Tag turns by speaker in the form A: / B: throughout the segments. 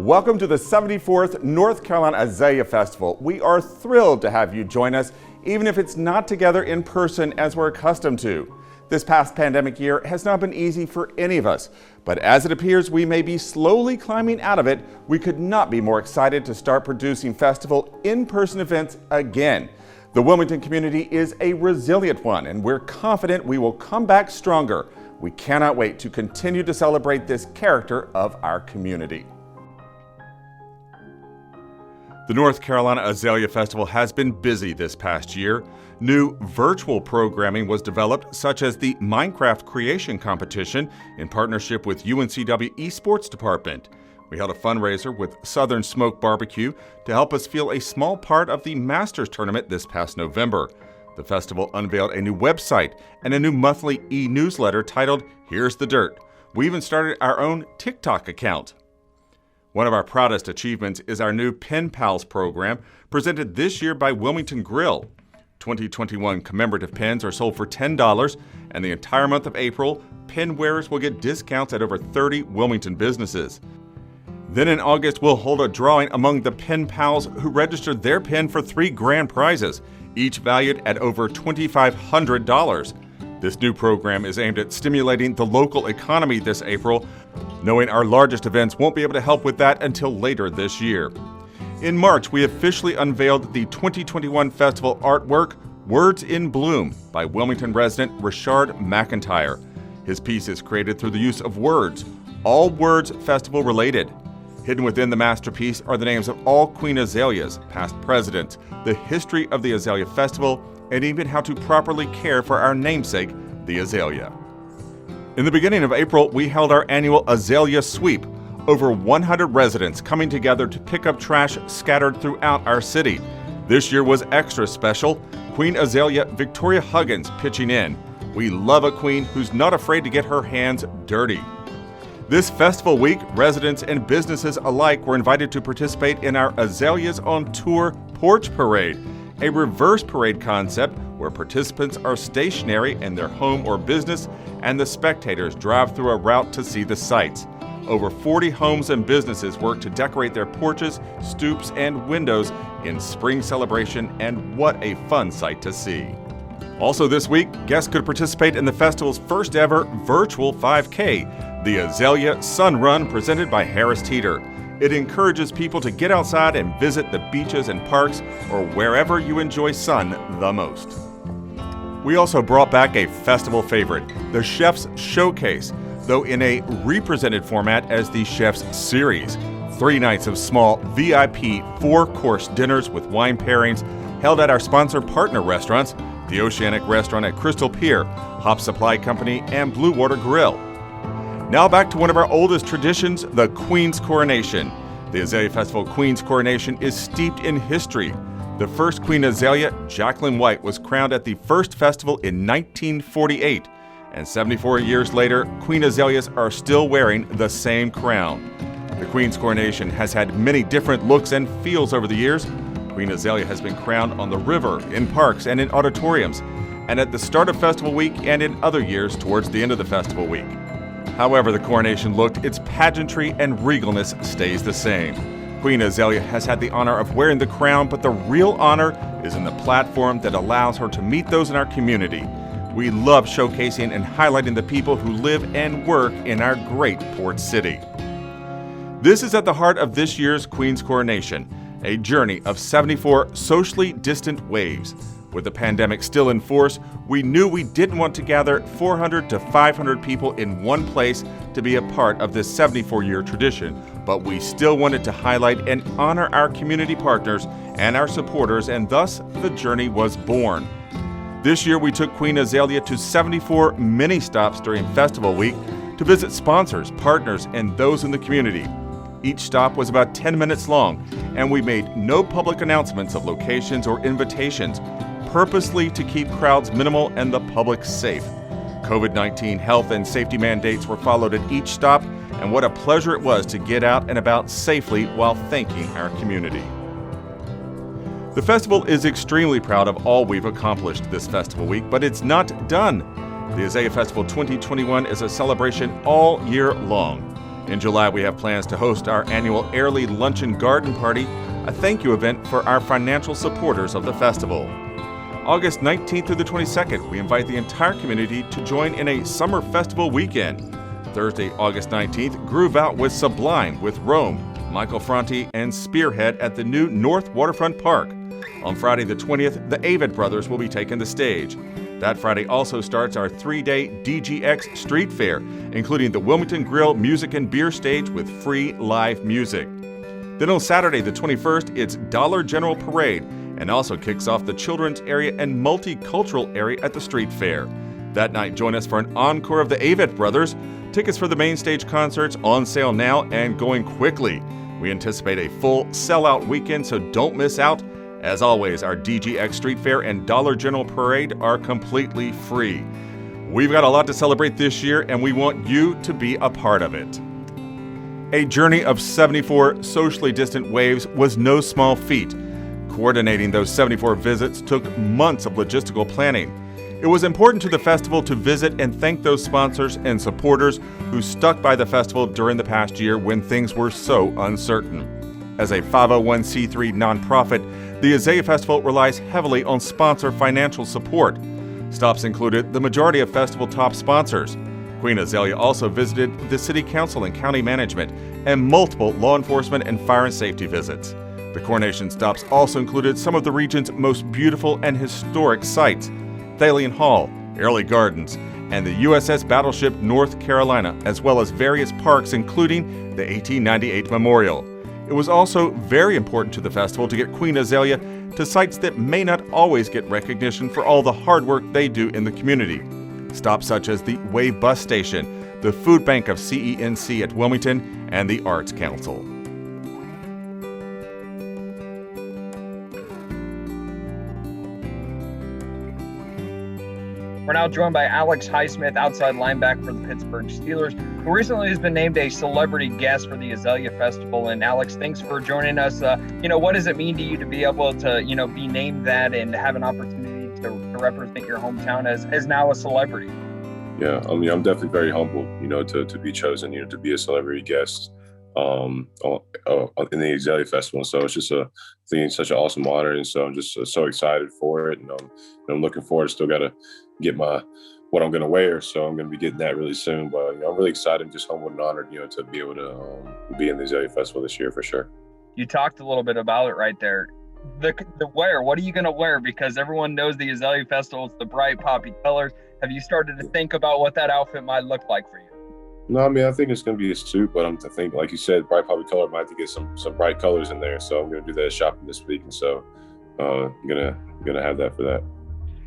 A: Welcome to the 74th North Carolina Azalea Festival. We are thrilled to have you join us, even if it's not together in person as we're accustomed to. This past pandemic year has not been easy for any of us, but as it appears we may be slowly climbing out of it, we could not be more excited to start producing festival in-person events again. The Wilmington community is a resilient one, and we're confident we will come back stronger. We cannot wait to continue to celebrate this character of our community. The North Carolina Azalea Festival has been busy this past year. New virtual programming was developed, such as the Minecraft Creation Competition in partnership with UNCW Esports Department. We held a fundraiser with Southern Smoke Barbecue to help us feel a small part of the Masters Tournament this past November. The festival unveiled a new website and a new monthly e-newsletter titled Here's the Dirt. We even started our own TikTok account. One of our proudest achievements is our new Pen Pals program, presented this year by Wilmington Grill. 2021 commemorative pens are sold for $10, and the entire month of April, pen wearers will get discounts at over 30 Wilmington businesses. Then in August, we'll hold a drawing among the Pen Pals who registered their pen for 3 grand prizes, each valued at over $2,500. This new program is aimed at stimulating the local economy this April, knowing our largest events won't be able to help with that until later this year. In March, we officially unveiled the 2021 festival artwork, Words in Bloom, by Wilmington resident Richard McIntyre. His piece is created through the use of words, all words festival related. Hidden within the masterpiece are the names of all Queen Azaleas, past presidents, the history of the Azalea Festival, and even how to properly care for our namesake, the azalea. In the beginning of April, we held our annual Azalea Sweep, over 100 residents coming together to pick up trash scattered throughout our city. This year was extra special, Queen Azalea Victoria Huggins pitching in. We love a queen who's not afraid to get her hands dirty. This festival week, residents and businesses alike were invited to participate in our Azaleas on Tour Porch Parade, a reverse parade concept where participants are stationary in their home or business and the spectators drive through a route to see the sights. Over 40 homes and businesses work to decorate their porches, stoops, and windows in spring celebration, and what a fun sight to see. Also this week, guests could participate in the festival's first ever virtual 5K, the Azalea Sun Run, presented by Harris Teeter. It encourages people to get outside and visit the beaches and parks or wherever you enjoy sun the most. We also brought back a festival favorite, the Chef's Showcase, though in a represented format as the Chef's Series. 3 nights of small VIP 4-course dinners with wine pairings held at our sponsor partner restaurants, the Oceanic Restaurant at Crystal Pier, Hop Supply Company, and Blue Water Grill. Now back to one of our oldest traditions, the Queen's Coronation. The Azalea Festival Queen's Coronation is steeped in history. The first Queen Azalea, Jacqueline White, was crowned at the first festival in 1948. And 74 years later, Queen Azaleas are still wearing the same crown. The Queen's Coronation has had many different looks and feels over the years. Queen Azalea has been crowned on the river, in parks, and in auditoriums, and at the start of festival week and in other years towards the end of the festival week. However the coronation looked, its pageantry and regalness stays the same. Queen Azalea has had the honor of wearing the crown, but the real honor is in the platform that allows her to meet those in our community. We love showcasing and highlighting the people who live and work in our great port city. This is at the heart of this year's Queen's Coronation, a journey of 74 socially distant waves. With the pandemic still in force, we knew we didn't want to gather 400 to 500 people in one place to be a part of this 74-year tradition, but we still wanted to highlight and honor our community partners and our supporters, and thus the journey was born. This year we took Queen Azalea to 74 mini stops during Festival Week to visit sponsors, partners, and those in the community. Each stop was about 10 minutes long, and we made no public announcements of locations or invitations, purposely to keep crowds minimal and the public safe. COVID-19 health and safety mandates were followed at each stop, and what a pleasure it was to get out and about safely while thanking our community. The festival is extremely proud of all we've accomplished this festival week, but it's not done. The Azalea Festival 2021 is a celebration all year long. In July, we have plans to host our annual Airly Luncheon Garden Party, a thank you event for our financial supporters of the festival. August 19th through the 22nd, we invite the entire community to join in a summer festival weekend. Thursday, August 19th, groove out with Sublime with Rome, Michael Franti, and Spearhead at the new North Waterfront Park. On Friday the 20th, the Avid Brothers will be taking the stage. That Friday also starts our 3-day DGX Street Fair, including the Wilmington Grill Music and Beer Stage with free live music. Then on Saturday the 21st, it's Dollar General Parade, and also kicks off the children's area and multicultural area at the street fair. That night, join us for an encore of the Avett Brothers. Tickets for the main stage concerts on sale now and going quickly. We anticipate a full sellout weekend, so don't miss out. As always, our DGX Street Fair and Dollar General Parade are completely free. We've got a lot to celebrate this year, and we want you to be a part of it. A journey of 74 socially distant waves was no small feat. Coordinating those 74 visits took months of logistical planning. It was important to the festival to visit and thank those sponsors and supporters who stuck by the festival during the past year when things were so uncertain. As a 501c3 nonprofit, the Azalea Festival relies heavily on sponsor financial support. Stops included the majority of festival top sponsors. Queen Azalea also visited the City Council and County Management and multiple law enforcement and fire and safety visits. The Coronation stops also included some of the region's most beautiful and historic sites, Thalian Hall, Airly Gardens, and the USS Battleship North Carolina, as well as various parks, including the 1898 Memorial. It was also very important to the festival to get Queen Azalea to sites that may not always get recognition for all the hard work they do in the community. Stops such as the Wave Bus Station, the Food Bank of CENC at Wilmington, and the Arts Council.
B: We're now joined by Alex Highsmith, outside linebacker for the Pittsburgh Steelers, who recently has been named a celebrity guest for the Azalea Festival. And Alex, thanks for joining us. What does it mean to you to be able to, be named that and have an opportunity to represent your hometown as now a celebrity?
C: Yeah, I'm definitely very humbled, to be chosen, to be a celebrity guest in the Azalea Festival. So it's just such an awesome honor, and so I'm just so excited for it, and I'm looking forward. Still got to get what I'm going to wear, so I'm going to be getting that really soon. But I'm really excited, just humbled and honored, to be able to be in the Azalea Festival this year for sure.
B: You talked a little bit about it right there. The wear, what are you going to wear? Because everyone knows the Azalea Festival is the bright poppy colors. Have you started to think about what that outfit might look like for you?
C: No, I think it's going to be a suit, but I think, like you said, bright poppy color, I might have to get some bright colors in there. So I'm going to do that shopping this week, and so I'm gonna have that for that.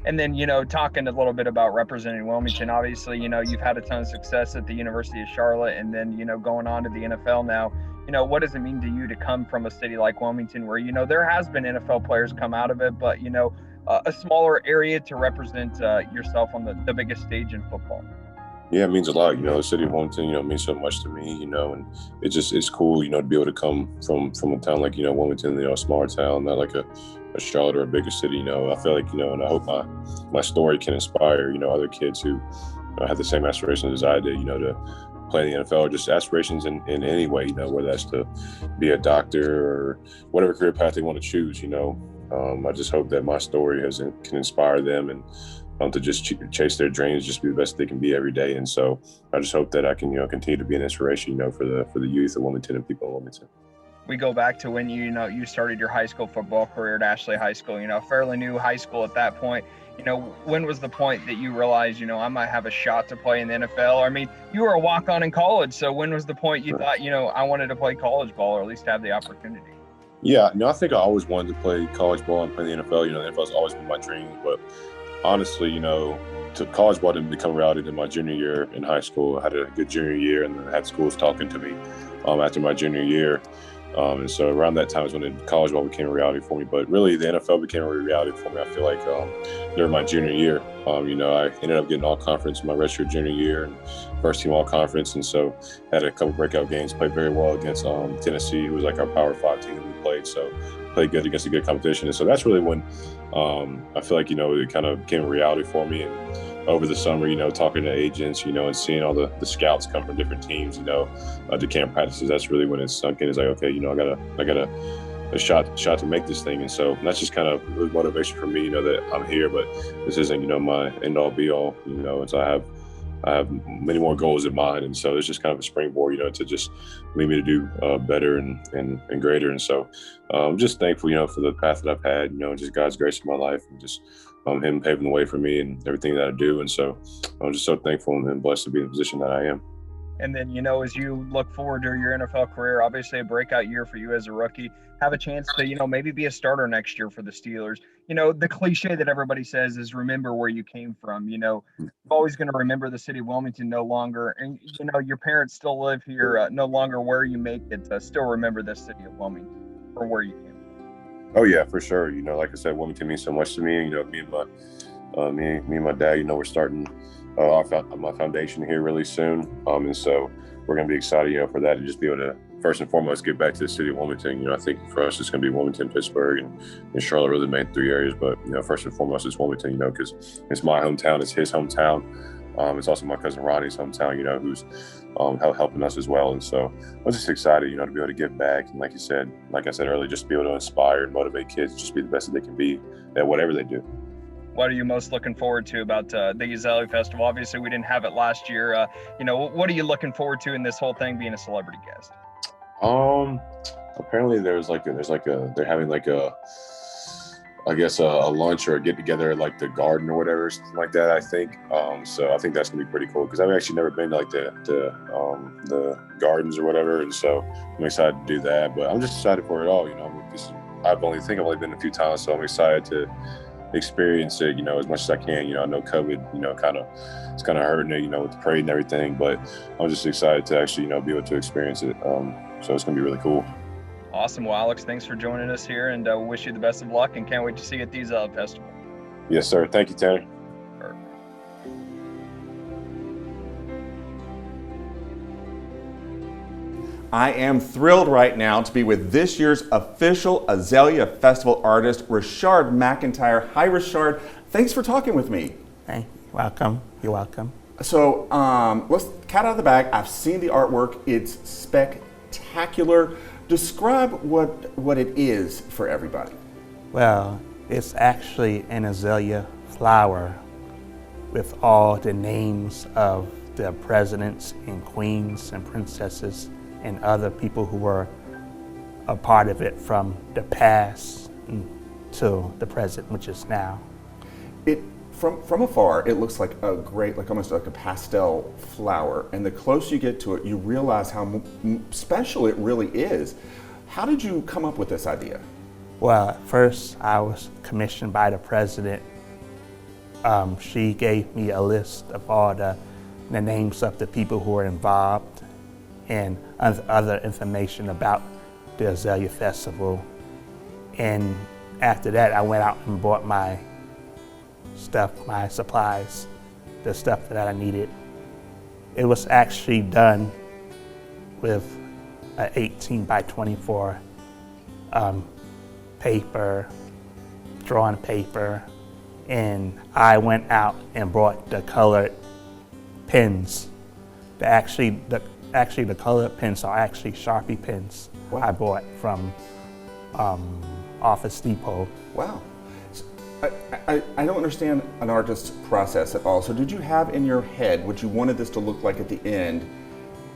B: And then, talking a little bit about representing Wilmington, obviously, you've had a ton of success at the University of Charlotte, and then, going on to the NFL now. What does it mean to you to come from a city like Wilmington where, there has been NFL players come out of it, but, a smaller area to represent yourself on the biggest stage in football?
C: Yeah, it means a lot. The city of Wilmington, means so much to me, and it's cool, to be able to come from a town like, Wilmington, a smaller town, not like a Charlotte or a bigger city. I feel like, and I hope my story can inspire, other kids who have the same aspirations as I did, to play in the NFL, or just aspirations in any way, whether that's to be a doctor or whatever career path they want to choose, I just hope that my story can inspire them and to just chase their dreams, just be the best they can be every day. And so I just hope that I can, continue to be an inspiration, for the youth of Wilmington and people in Wilmington.
B: We go back to when you started your high school football career at Ashley High School, fairly new high school at that point. When was the point that you realized, I might have a shot to play in the NFL? You were a walk-on in college. So when was the point you thought, I wanted to play college ball, or at least have the opportunity?
C: Yeah, I think I always wanted to play college ball and play in the NFL. The NFL's always been my dream. But honestly, college ball didn't become reality in my junior year in high school. I had a good junior year, and then I had schools talking to me after my junior year. And so around that time is when college ball became a reality for me. But really, the NFL became a reality for me, I feel like, during my junior year. I ended up getting all-conference my redshirt junior year and first-team all-conference. And so had a couple breakout games, played very well against Tennessee, who was like our Power 5 team that we played. So played good against a good competition. And so that's really when I feel like, it kind of became a reality for me. And over the summer, talking to agents, and seeing all the scouts come from different teams, to camp practices, that's really when it sunk in. It's like, okay, I got a shot to make this thing. And so that's just kind of really motivation for me, that I'm here, but this isn't, my end all be all, and so I have many more goals in mind. And so it's just kind of a springboard, to just lead me to do better and greater. And so I'm just thankful, for the path that I've had, just God's grace in my life, and just him paving the way for me and everything that I do. And so I'm just so thankful and blessed to be in the position that I am.
B: And then, as you look forward to your NFL career, obviously a breakout year for you as a rookie, have a chance to, maybe be a starter next year for the Steelers. The cliche that everybody says is remember where you came from. You're always going to remember the city of Wilmington no longer. And, your parents still live here, no longer where you make it, still remember the city of Wilmington or where you came from.
C: Oh, yeah, for sure. Like I said, Wilmington means so much to me. Me and my dad, we're starting my foundation here really soon. And so we're going to be excited, for that, and just be able to first and foremost get back to the city of Wilmington. I think for us, it's going to be Wilmington, Pittsburgh, and Charlotte, really the main three areas. But, first and foremost, it's Wilmington, because it's my hometown, it's his hometown. It's also my cousin Ronnie's hometown, who's helping us as well. And so I'm just excited, to be able to give back. And like I said earlier, just be able to inspire and motivate kids, just be the best that they can be at whatever they do.
B: What are you most looking forward to about the Azalea Festival? Obviously, we didn't have it last year. What are you looking forward to in this whole thing, being a celebrity guest?
C: Apparently they're having a lunch or a get together at like the garden or whatever, something like that, I think. So I think that's gonna be pretty cool, because I've actually never been to like the gardens or whatever, and so I'm excited to do that. But I'm just excited for it all. I've only been a few times, so I'm excited to experience it, as much as I can. I know COVID, it's kind of hurting it, with the parade and everything, but I'm just excited to actually, be able to experience it. So it's gonna be really cool.
B: Awesome. Well, Alex, thanks for joining us here, and wish you the best of luck, and can't wait to see you at the Azalea Festival.
C: Yes, sir. Thank you, Tanner.
A: I am thrilled right now to be with this year's official Azalea Festival artist, Richard McIntyre. Hi, Richard. Thanks for talking with me.
D: Hey, welcome. You're welcome.
A: So let's cat out of the bag. I've seen the artwork. It's spectacular. Describe what it is for everybody.
D: Well, it's actually an azalea flower with all the names of the presidents and queens and princesses and other people who were a part of it from the past to the present, which is now.
A: From afar, it looks like a great, almost like a pastel flower. And the closer you get to it, you realize how special it really is. How did you come up with this idea?
D: Well, at first I was commissioned by the president. She gave me a list of all the names of the people who were involved and other information about the Azalea Festival. And after that, I went out and bought my stuff, my supplies, the stuff that I needed. It was actually done with an 18 by 24 paper, drawing paper, and I went out and brought the colored pens. The colored pens are actually Sharpie pens. Wow. I bought from Office Depot.
A: Wow. I don't understand an artist's process at all. So did you have in your head what you wanted this to look like at the end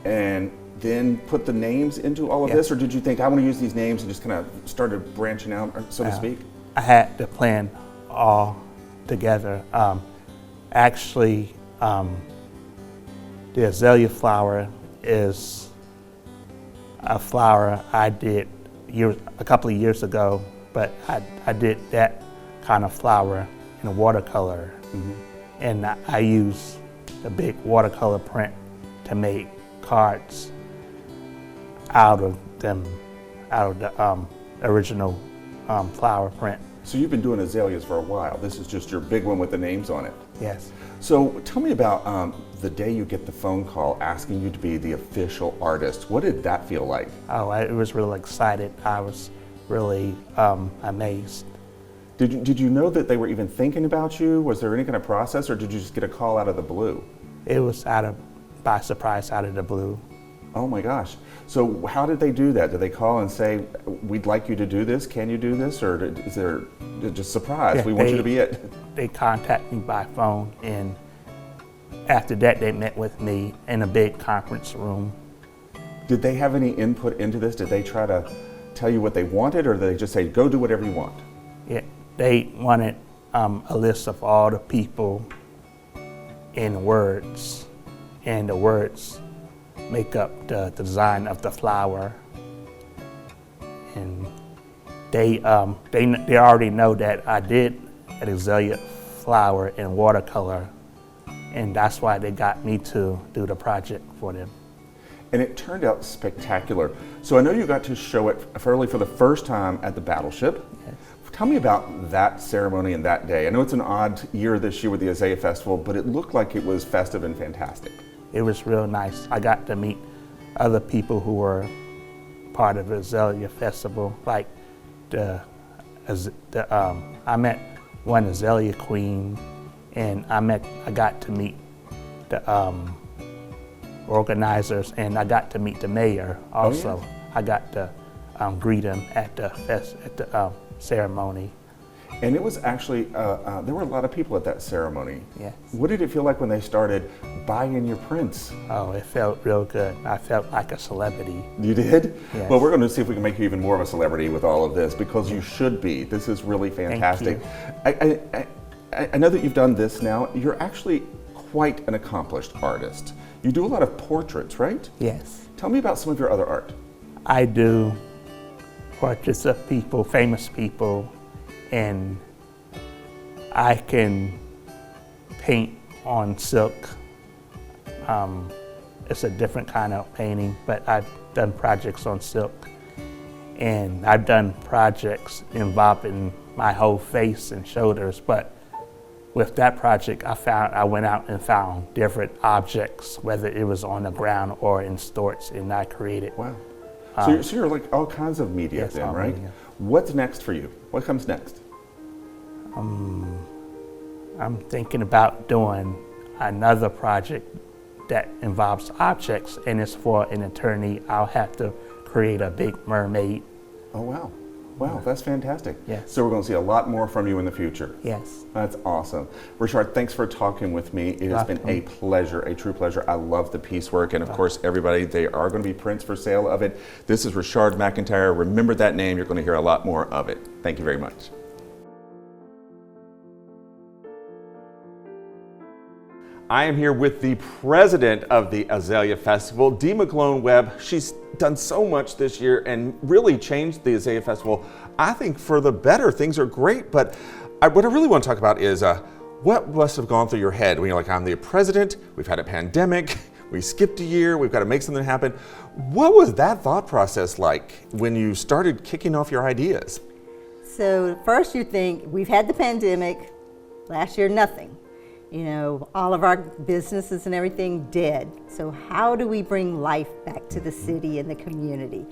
A: and then put the names into all of this? Or did you think, I want to use these names, and just kind of started branching out, so to speak?
D: I had the plan all together. The azalea flower is a flower I did a couple of years ago, but I did that kind of flower in a watercolor. Mm-hmm. And I use the big watercolor print to make cards out of the original flower print.
A: So you've been doing azaleas for a while. This is just your big one with the names on it.
D: Yes.
A: So tell me about the day you get the phone call asking you to be the official artist. What did that feel like?
D: Oh, I was really excited. I was really amazed.
A: Did you know that they were even thinking about you? Was there any kind of process, or did you just get a call out of the blue?
D: It was by surprise, out of the blue.
A: Oh my gosh. So how did they do that? Did they call and say, we'd like you to do this, can you do this? Or is there just surprise, we want you to be it?
D: They contacted me by phone, and after that they met with me in a big conference room.
A: Did they have any input into this? Did they try to tell you what they wanted, or did they just say, go do whatever you want?
D: Yeah, they wanted a list of all the people in words, and the words make up the design of the flower. And they already know that I did an azalea flower in watercolor, and that's why they got me to do the project for them.
A: And it turned out spectacular. So I know you got to show it for the first time at the Battleship.
D: Yes.
A: Tell me about that ceremony and that day. I know it's an odd year this year with the Azalea Festival, but it looked like it was festive and fantastic.
D: It was real nice. I got to meet other people who were part of the Azalea Festival, like I met one Azalea queen, and I got to meet the organizers, and I got to meet the mayor also.
A: Oh, yeah.
D: I got to greet him at the ceremony.
A: And it was actually, there were a lot of people at that ceremony.
D: Yes.
A: What did it feel like when they started buying your prints?
D: Oh, it felt real good. I felt like a celebrity.
A: You did?
D: Yes.
A: Well, we're going to see if we can make you even more of a celebrity with all of this, because you should be. This is really fantastic. I know that you've done this now. You're actually quite an accomplished artist. You do a lot of portraits, right?
D: Yes.
A: Tell me about some of your other art.
D: I do portraits of people, famous people, and I can paint on silk. It's a different kind of painting, but I've done projects on silk. And I've done projects involving my whole face and shoulders, but with that project, I went out and found different objects, whether it was on the ground or in storage, and I created.
A: Wow. So you're like all kinds of media,
D: yes,
A: then, right?
D: Media.
A: What's next for you? What comes next?
D: I'm thinking about doing another project that involves objects, and it's for an attorney. I'll have to create a big mermaid.
A: Oh, wow. Wow, that's fantastic.
D: Yes.
A: So we're going to see a lot more from you in the future.
D: Yes.
A: That's awesome. Richard, thanks for talking with me. It has been a pleasure, a true pleasure. I love the piecework, and of course, everybody, they are going to be prints for sale of it. This is Richard McIntyre. Remember that name. You're going to hear a lot more of it. Thank you very much. I am here with the president of the Azalea Festival, McGlone Webb. She's done so much this year and really changed the Azalea Festival, I think, for the better. Things are great, but what I really want to talk about is what must have gone through your head when you're like, I'm the president, we've had a pandemic, we skipped a year, we've got to make something happen. What was that thought process like when you started kicking off your ideas?
E: So first you think, we've had the pandemic, last year nothing. You know, all of our businesses and everything dead. So how do we bring life back to the city and the community?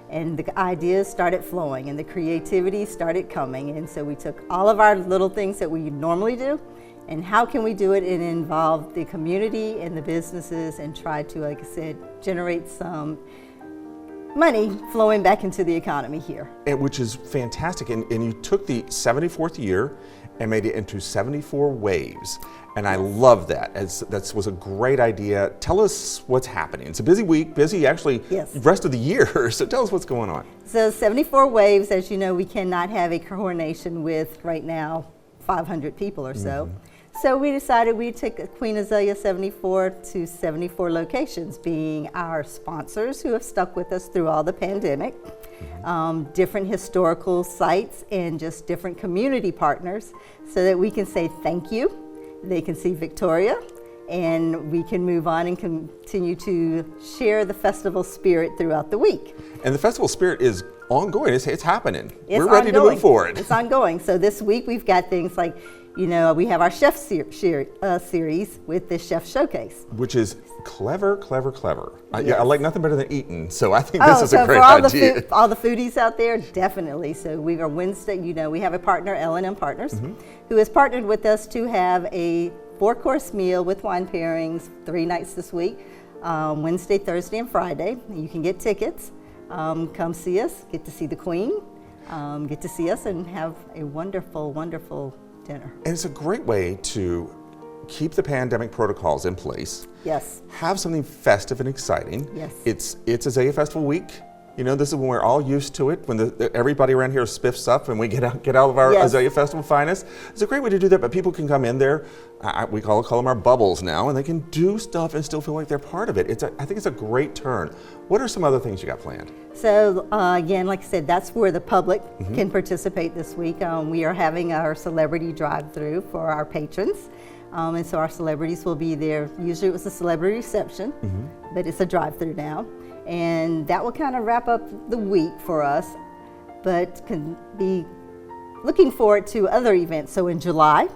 E: And the ideas started flowing and the creativity started coming. And so we took all of our little things that we normally do, and how can we do it and involve the community and the businesses and try to, like I said, generate some money flowing back into the economy here.
A: Which is fantastic. And you took the 74th year and made it into 74 waves. And I love that. That was a great idea. Tell us what's happening. It's a busy week, busy actually
E: Yes.
A: rest of the year. So tell us what's going on.
E: So 74 waves, as you know, we cannot have a coronation with right now 500 people or so. So we decided we'd take Queen Azalea 74 to 74 locations, being our sponsors who have stuck with us through all the pandemic, different historical sites, and just different community partners, so that we can say thank you. They can see Victoria, and we can move on and continue to share the festival spirit throughout the week.
A: And the festival spirit is ongoing. It's happening.
E: It's
A: We're ready
E: ongoing.
A: to move forward.
E: It's ongoing. So this week we've got things like You know, we have our chef series with the chef showcase.
A: Which is clever, clever, clever.
E: Yes.
A: Yeah, I like nothing better than eating, so I think this is a great
E: for all
A: idea.
E: all the foodies out there, definitely. So we are Wednesday, you know, we have a partner, L&M Partners, who has partnered with us to have a 4-course meal with wine pairings 3 nights this week, Wednesday, Thursday, and Friday. You can get tickets. Come see us, get to see the Queen, get to see us, and have a wonderful, wonderful dinner.
A: And it's a great way to keep the pandemic protocols in place.
E: Yes.
A: Have something festive and exciting.
E: Yes.
A: It's Azalea Festival week. You know, this is when we're all used to it, when everybody around here spiffs up and we get out of our
E: Yes.
A: Azalea Festival finest. It's a great way to do that, but people can come in there. We call them our bubbles now, and they can do stuff and still feel like they're part of it. I think it's a great turn. What are some other things you got planned?
E: So again, like I said, that's where the public can participate this week. We are having our celebrity drive-through for our patrons. And so our celebrities will be there. Usually it was a celebrity reception, but it's a drive-through now. And that will kind of wrap up the week for us, but can be looking forward to other events. So in July,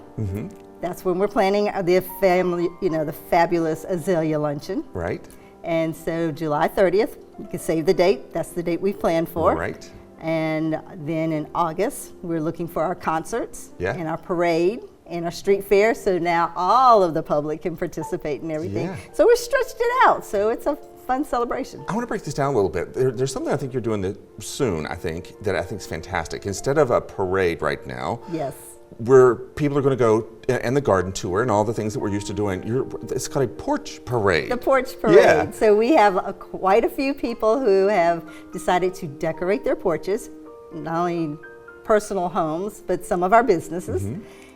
E: that's when we're planning the family, you know, the fabulous Azalea luncheon.
A: Right.
E: And so July 30th, you can save the date. That's the date we've planned for.
A: Right.
E: And then in August, we're looking for our concerts and our parade and our street fair. So now all of the public can participate in everything.
A: Yeah.
E: So we stretched it out. So it's a fun celebration.
A: I want to break this down a little bit. There's something I think you're doing soon, I think, that I think is fantastic. Instead of a parade right now,
E: Yes.
A: where people are going to go and the garden tour and all the things that we're used to doing, it's called a porch parade.
E: The porch parade.
A: Yeah.
E: So we have quite a few people who have decided to decorate their porches, not only personal homes, but some of our businesses.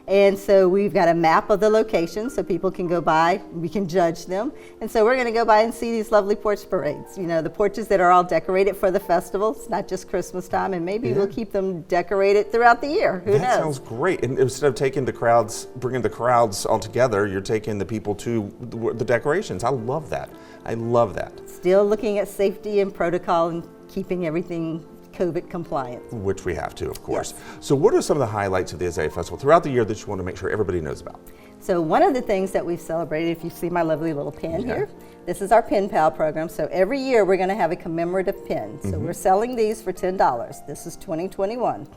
E: And so we've got a map of the location so people can go by, we can judge them. And so we're going to go by and see these lovely porch parades. You know, the porches that are all decorated for the festival. It's not just Christmas time, and maybe we'll keep them decorated throughout the year. Who knows?
A: That sounds great. And instead of taking the crowds, bringing the crowds all together, you're taking the people to the decorations. I love that. I love that.
E: Still looking at safety and protocol and keeping everything COVID compliant.
A: Which we have to, of course.
E: Yes.
A: So what are some of the highlights of the Azalea Festival throughout the year that you want to make sure everybody knows about?
E: So one of the things that we've celebrated, if you see my lovely little pin here, this is our Pen Pal program. So every year we're going to have a commemorative pin. So we're selling these for $10. This is 2021.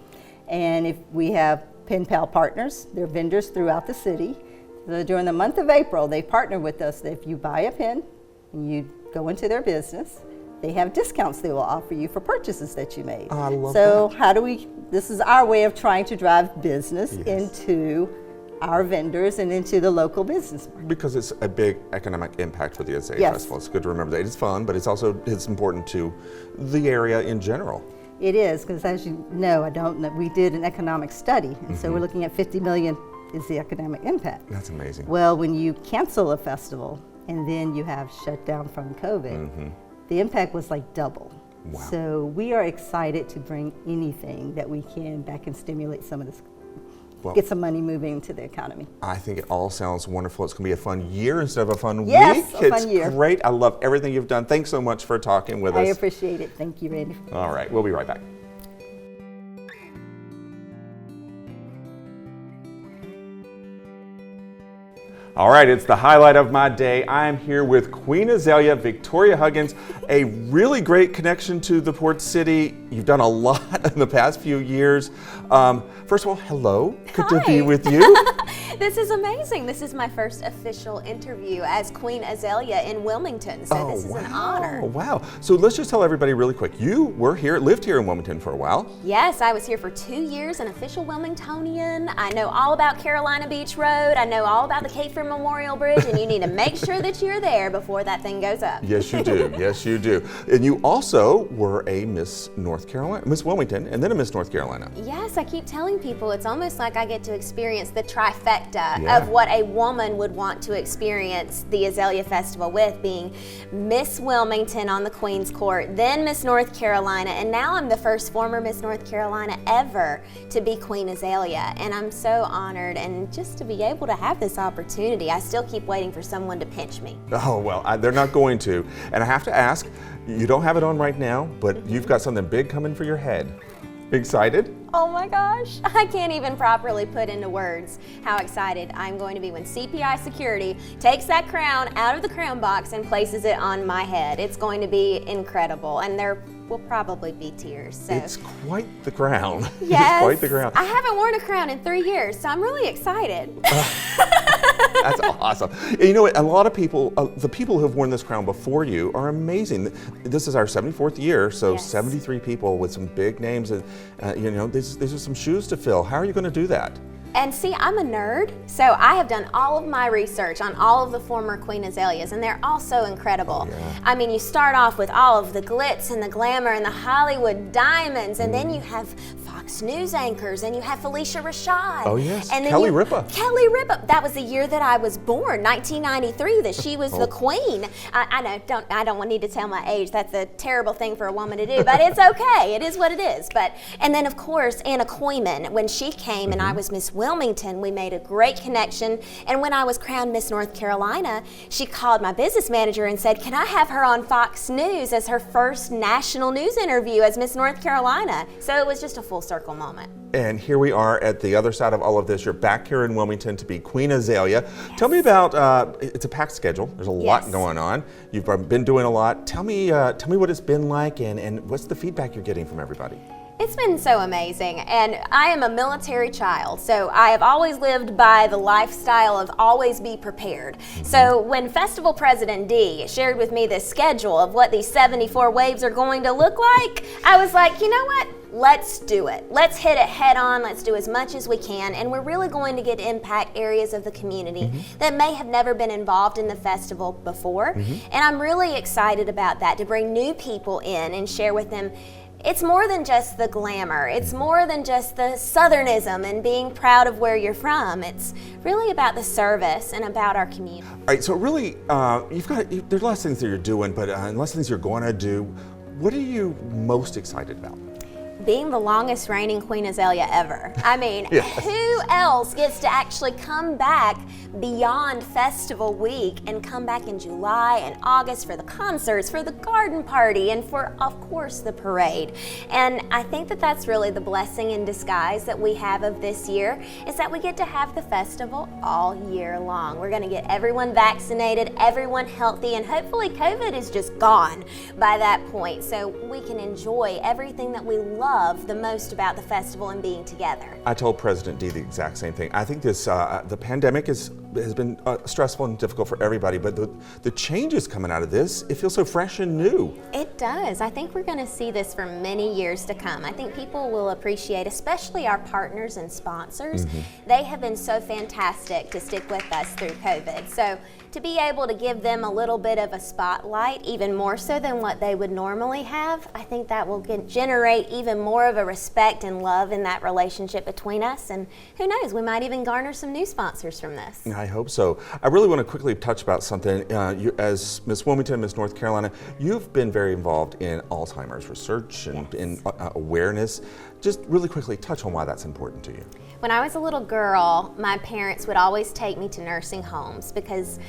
E: And if we have Pen Pal partners, they're vendors throughout the city. During the month of April, they partner with us that if you buy a pen and you go into their business, they have discounts they will offer you for purchases that you made.
A: Oh, I love
E: so
A: that.
E: how do we, this is our way of trying to drive business into our vendors and into the local business market.
A: Because it's a big economic impact for the Azalea
E: Yes.
A: Festival. It's good to remember that. It's fun, but it's important to the area in general.
E: It is, because as you know, we did an economic study, and so we're looking at 50 million is the economic impact.
A: That's amazing.
E: Well, when you cancel a festival and then you have shut down from COVID, the impact was like double.
A: Wow.
E: So we are excited to bring anything that we can back and stimulate some of this, get some money moving into the economy.
A: I think it all sounds wonderful. It's going to be a fun year instead of a fun week.
E: Yes, a
A: It's
E: fun year.
A: great. I love everything you've done. Thanks so much for talking with us.
E: I appreciate it. Thank you, Randy.
A: All right, we'll be right back. All right, it's the highlight of my day. I'm here with Queen Azalea, Victoria Huggins, a really great connection to the Port City. You've done a lot in the past few years. First of all, hello. Good to be with you.
F: This is amazing. This is my first official interview as Queen Azalea in Wilmington, so this is an honor.
A: Oh, wow. So let's just tell everybody really quick. You lived here in Wilmington for a while.
F: Yes, I was here for 2 years, an official Wilmingtonian. I know all about Carolina Beach Road. I know all about the Cape Fear Memorial Bridge, and you need to make sure that you're there before that thing goes up.
A: Yes, you do. Yes, you do. And you also were a Miss North Carolina, Miss Wilmington, and then a Miss North Carolina.
F: Yes, I keep telling people it's almost like I get to experience the trifecta of what a woman would want to experience the Azalea Festival with, being Miss Wilmington on the Queen's Court, then Miss North Carolina, and now I'm the first former Miss North Carolina ever to be Queen Azalea, and I'm so honored, and just to be able to have this opportunity, I still keep waiting for someone to pinch me.
A: Oh, well, they're not going to. And I have to ask, you don't have it on right now, but you've got something big coming for your head. Excited?
F: Oh my gosh, I can't even properly put into words how excited I'm going to be when CPI Security takes that crown out of the crown box and places it on my head. It's going to be incredible, and there will probably be tears. So.
A: It's quite the crown.
F: Yes,
A: It's quite the crown.
F: I haven't worn a crown in 3 years, so I'm really excited.
A: That's awesome. And you know what? A lot of people, the people who have worn this crown before you are amazing. This is our 74th year, so
F: Yes.
A: 73 people with some big names, and you know, these are some shoes to fill. How are you going to do that?
F: And see, I'm a nerd, so I have done all of my research on all of the former Queen Azaleas, and they're all so incredible.
A: Oh, yeah.
F: I mean, you start off with all of the glitz and the glamour and the Hollywood diamonds, and then you have Fox News anchors, and you have Felicia Rashad.
A: Oh, yes.
F: And then
A: Kelly Ripa.
F: Kelly Ripa. That was the year that I was born, 1993, that she was the queen. I know, I don't need to tell my age. That's a terrible thing for a woman to do, but it's okay. It is what it is. And then, of course, Anna Koyman, when she came and I was Miss Wilmington, we made a great connection. And when I was crowned Miss North Carolina, she called my business manager and said, can I have her on Fox News as her first national news interview as Miss North Carolina? So it was just a full circle moment.
A: And here we are at the other side of all of this. You're back here in Wilmington to be Queen Azalea. Yes. Tell me about, it's a packed schedule. There's a lot going on. You've been doing a lot. Tell me what it's been like, and what's the feedback you're getting from everybody?
F: It's been so amazing, and I am a military child, so I have always lived by the lifestyle of always be prepared. So when Festival President D shared with me this schedule of what these 74 waves are going to look like, I was like, you know what? Let's do it. Let's hit it head on. Let's do as much as we can, and we're really going to get to impact areas of the community that may have never been involved in the festival before. And I'm really excited about that, to bring new people in and share with them. It's more than just the glamour. It's more than just the Southernism and being proud of where you're from. It's really about the service and about our community.
A: All right, so really, there's lots of things that you're doing, but lots of things you're going to do. What are you most excited about?
F: Being the longest reigning Queen Azalea ever. I mean, who else gets to actually come back beyond Festival Week and come back in July and August for the concerts, for the garden party, and for, of course, the parade? And I think that that's really the blessing in disguise that we have of this year, is that we get to have the festival all year long. We're going to get everyone vaccinated, everyone healthy, and hopefully COVID is just gone by that point, so we can enjoy everything that we love the most about the festival and being together.
A: I told President D the exact same thing. I think this the pandemic has been stressful and difficult for everybody, but the changes coming out of this, it feels so fresh and new.
F: It does. I think we're going to see this for many years to come. I think people will appreciate, especially our partners and sponsors. They have been so fantastic to stick with us through COVID. So to be able to give them a little bit of a spotlight, even more so than what they would normally have, I think that will generate even more of a respect and love in that relationship between us. And who knows, we might even garner some new sponsors from this.
A: I hope so. I really want to quickly touch about something. You, as Miss Wilmington, Miss North Carolina, you've been very involved in Alzheimer's research and in awareness. Just really quickly touch on why that's important to you.
F: When I was a little girl, my parents would always take me to nursing homes because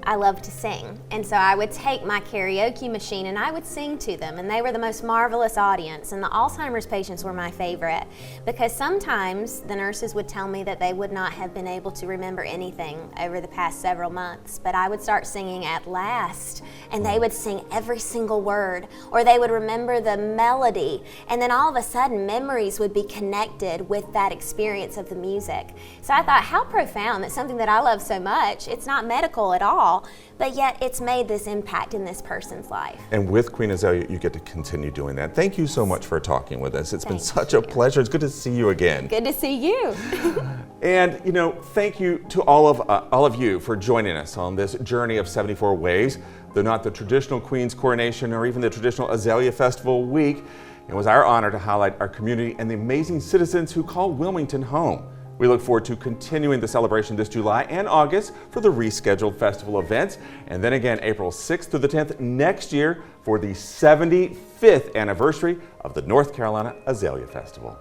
F: I love to sing. And so I would take my karaoke machine and I would sing to them, and they were the most marvelous audience. And the Alzheimer's patients were my favorite because sometimes the nurses would tell me that they would not have been able to remember anything over the past several months, but I would start singing At Last, and they would sing every single word, or they would remember the melody, and then all of a sudden memories would be connected with that experience of the music. So I thought, how profound that something that I love so much, it's not medical at all, but yet it's made this impact in this person's life.
A: And with Queen Azalea, you get to continue doing that. Thank you so much for talking with us. It's been such a pleasure. It's good to see you again.
F: Good to see you.
A: And you know, thank you to all of you for joining us on this journey of 74 waves. Though not the traditional Queen's Coronation or even the traditional Azalea Festival week, it was our honor to highlight our community and the amazing citizens who call Wilmington home. We look forward to continuing the celebration this July and August for the rescheduled festival events, and then again April 6th through the 10th next year for the 75th anniversary of the North Carolina Azalea Festival.